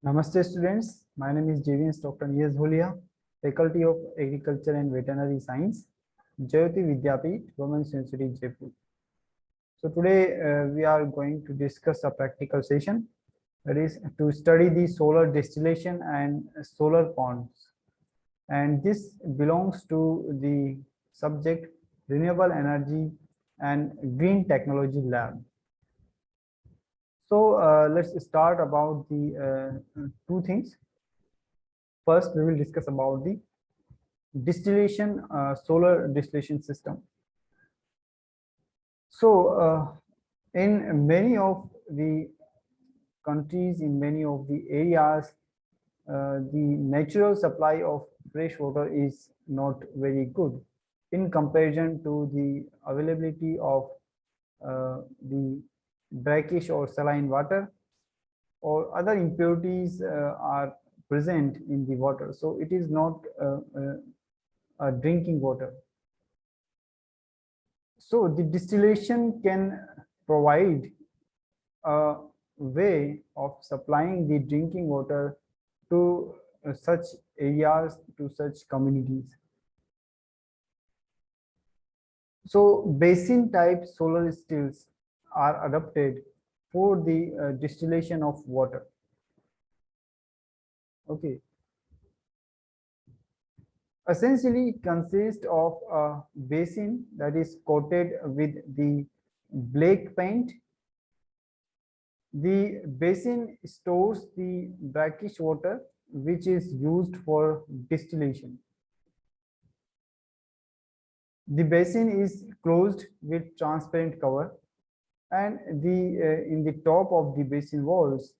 Namaste students, my name is JVS Dr. Niyaz Bhulia, Faculty of Agriculture and Veterinary Science, Jayoti Vidyapeeth, Women's University, Jaipur. So today we are going to discuss a practical session, that is to study the solar distillation and solar ponds. And this belongs to the subject Renewable Energy and Green Technology Lab. So let's start about the two things. First, we will discuss about the distillation, solar distillation system. So, in many of the countries, in many of the areas, the natural supply of fresh water is not very good in comparison to the availability of the brackish or saline water, or other impurities are present in the water. So it is not drinking water. So the distillation can provide a way of supplying the drinking water to such areas, to such communities. So basin type solar stills are adapted for the distillation of water. Okay. Essentially, it consists of a basin that is coated with the black paint. The basin stores the brackish water which is used for distillation. The basin is closed with transparent cover, and in the top of the basin walls,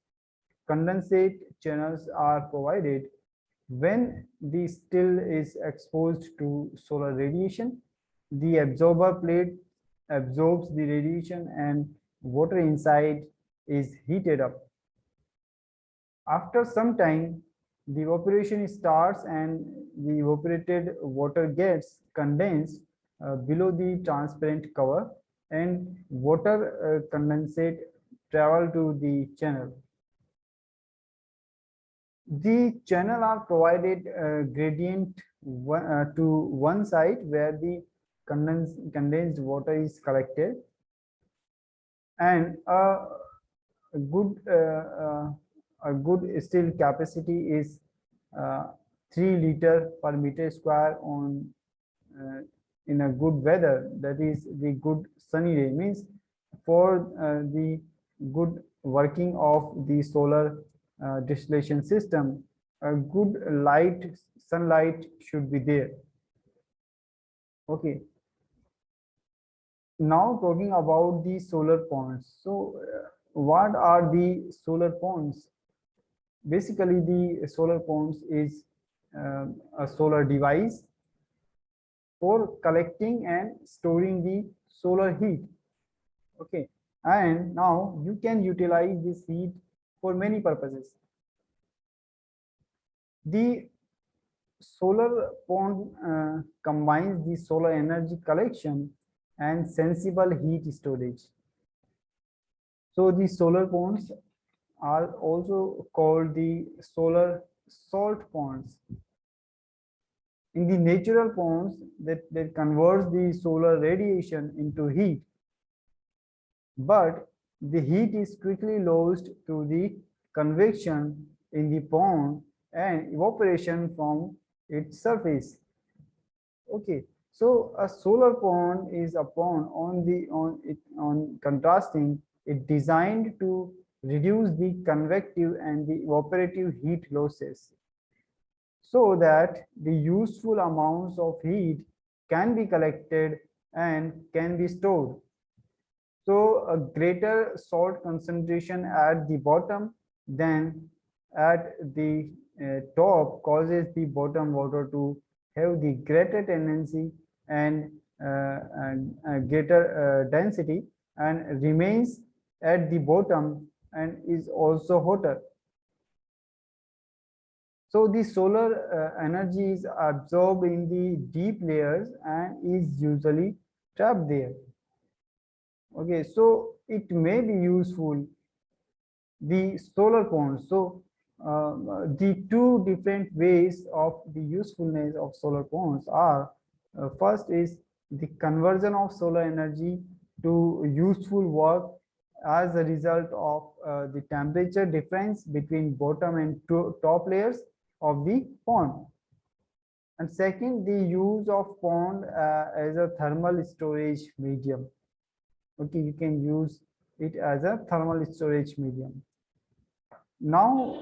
condensate channels are provided. When the still is exposed to solar radiation, the absorber plate absorbs the radiation and water inside is heated up. After some time, the evaporation starts and the evaporated water gets condensed below the transparent cover, and water condensate travel to the channel. The channel are provided gradient to one side where the condensed water is collected, and a good still capacity is 3 liter per meter square on in a good weather, that is the good sunny day, means for the good working of the solar distillation system, a good sunlight should be there. Okay, now talking about the solar ponds. So what are the solar ponds? Basically, the solar ponds is a solar device for collecting and storing the solar heat. Okay, and now you can utilize this heat for many purposes. The solar pond combines the solar energy collection and sensible heat storage. So the solar ponds are also called the solar salt ponds. In the natural ponds, that converts the solar radiation into heat, but the heat is quickly lost to the convection in the pond and evaporation from its surface. Okay, so a solar pond is a pond on contrasting it designed to reduce the convective and the evaporative heat losses, so that the useful amounts of heat can be collected and can be stored. So a greater salt concentration at the bottom than at the top causes the bottom water to have the greater tendency and greater density, and remains at the bottom and is also hotter. So the solar energy is absorbed in the deep layers and is usually trapped there. Okay, so it may be useful, the solar ponds. So the two different ways of the usefulness of solar ponds are, first is the conversion of solar energy to useful work as a result of the temperature difference between bottom and top layers of the pond. And second, the use of pond as a thermal storage medium. Okay, you can use it as a thermal storage medium. Now,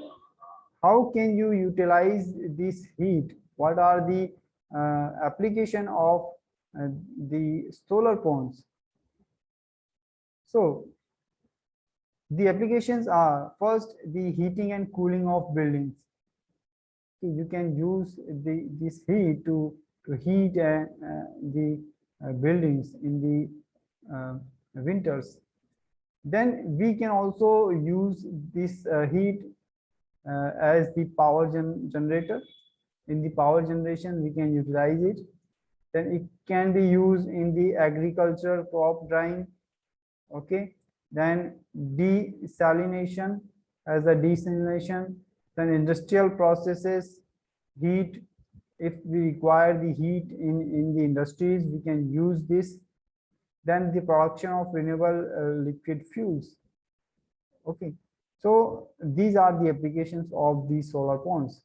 how can you utilize this heat? What are the application of the solar ponds? So the applications are, first, the heating and cooling of buildings. You can use this heat to heat the buildings in the winters. Then we can also use this heat as the power generator. In the power generation, we can utilize it. Then it can be used in the agriculture, crop drying. Okay. Then desalination, as a desalination. Then industrial processes, heat. If we require the heat in the industries, we can use this. Then the production of renewable liquid fuels. Okay. So these are the applications of the solar ponds.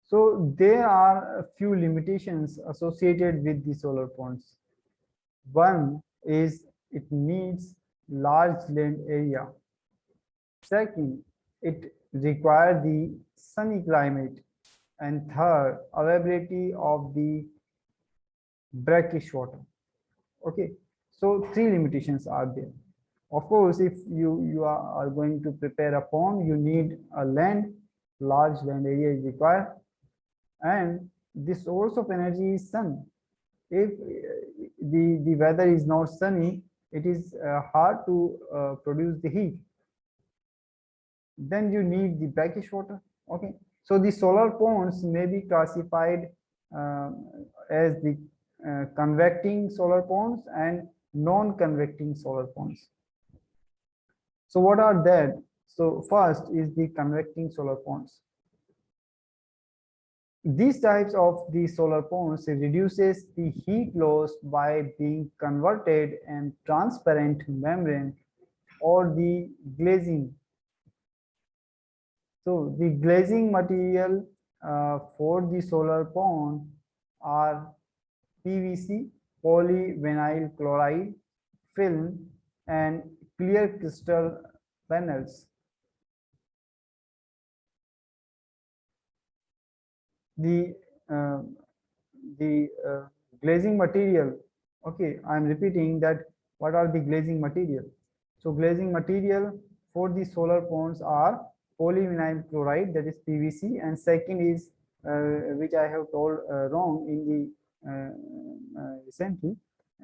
So there are a few limitations associated with the solar ponds. One is it needs large land area. Second, it requires the sunny climate. And third, availability of the brackish water. Okay, so three limitations are there. Of course, if you are going to prepare a pond, you need a land, large land area is required, and the source of energy is sun. If the weather is not sunny, it is hard to produce the heat. Then you need the brackish water. Okay, so the solar ponds may be classified as the convecting solar ponds and non-convecting solar ponds. So what are that? So first is the convecting solar ponds. These types of the solar ponds reduces the heat loss by being converted in transparent membrane or the glazing. So the glazing material for the solar pond are PVC, polyvinyl chloride, film, and clear crystal panels. The glazing material. Okay, I am repeating that. What are the glazing material? So glazing material for the solar ponds are polyvinyl chloride, that is PVC, and second is which I have told wrong in the recently.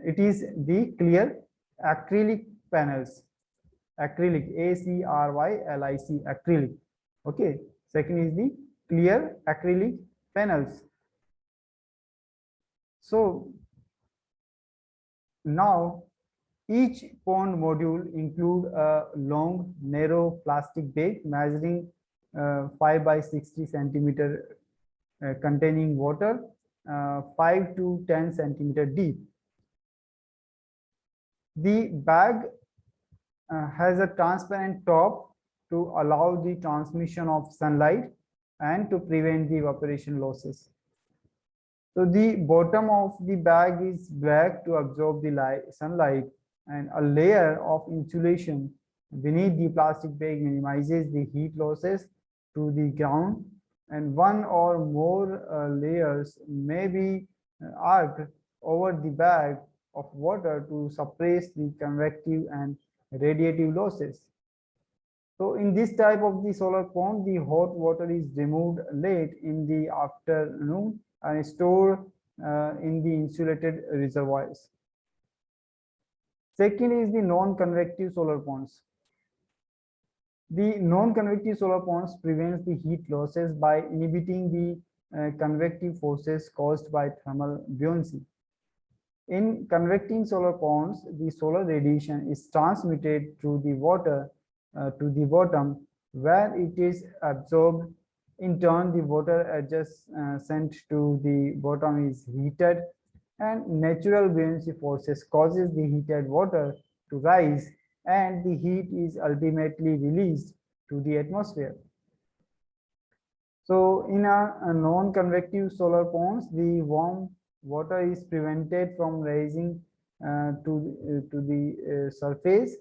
It is the clear acrylic panels. Acrylic, ACRYLIC, acrylic. Okay. Second is the clear acrylic panels. So now each pond module include a long narrow plastic bag measuring 5 by 60 centimeter containing water 5 to 10 centimeter deep. The bag has a transparent top to allow the transmission of sunlight and to prevent the evaporation losses. So the bottom of the bag is black to absorb the sunlight, and a layer of insulation beneath the plastic bag minimizes the heat losses to the ground, and one or more layers may be arced over the bag of water to suppress the convective and radiative losses. So in this type of the solar pond, the hot water is removed late in the afternoon and stored in the insulated reservoirs. Second is the non-convective solar ponds. The non-convective solar ponds prevents the heat losses by inhibiting the convective forces caused by thermal buoyancy. In convecting solar ponds, the solar radiation is transmitted through the water to the bottom where it is absorbed. In turn, the water adjacent to the bottom is heated, and natural buoyancy forces causes the heated water to rise, and the heat is ultimately released to the atmosphere. So in a non-convective solar ponds, the warm water is prevented from rising to the surface,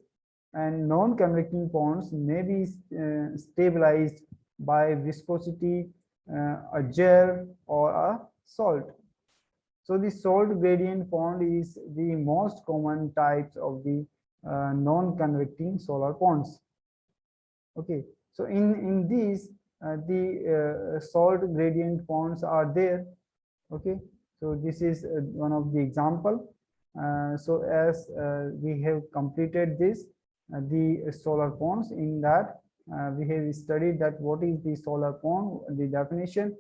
and non-convecting ponds may be stabilized by viscosity, a gel, or a salt. So the salt gradient pond is the most common types of the non-convecting solar ponds. Okay, so in these the salt gradient ponds are there. Okay, so this is one of the example. So as we have completed this the solar ponds, in that we have studied that what is the solar pond, the definition,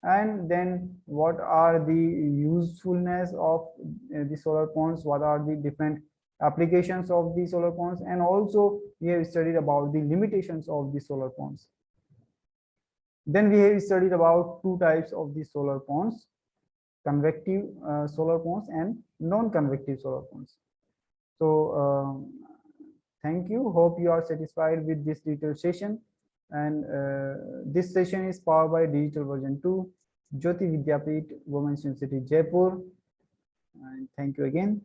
and then what are the usefulness of the solar ponds, what are the different applications of the solar ponds, and also we have studied about the limitations of the solar ponds. Then we have studied about two types of the solar ponds: convective solar ponds and non-convective solar ponds. So thank you. Hope you are satisfied with this detailed session. And this session is powered by Digital Version 2, Jyoti Vidyapeeth, Women's University, Jaipur. And thank you again.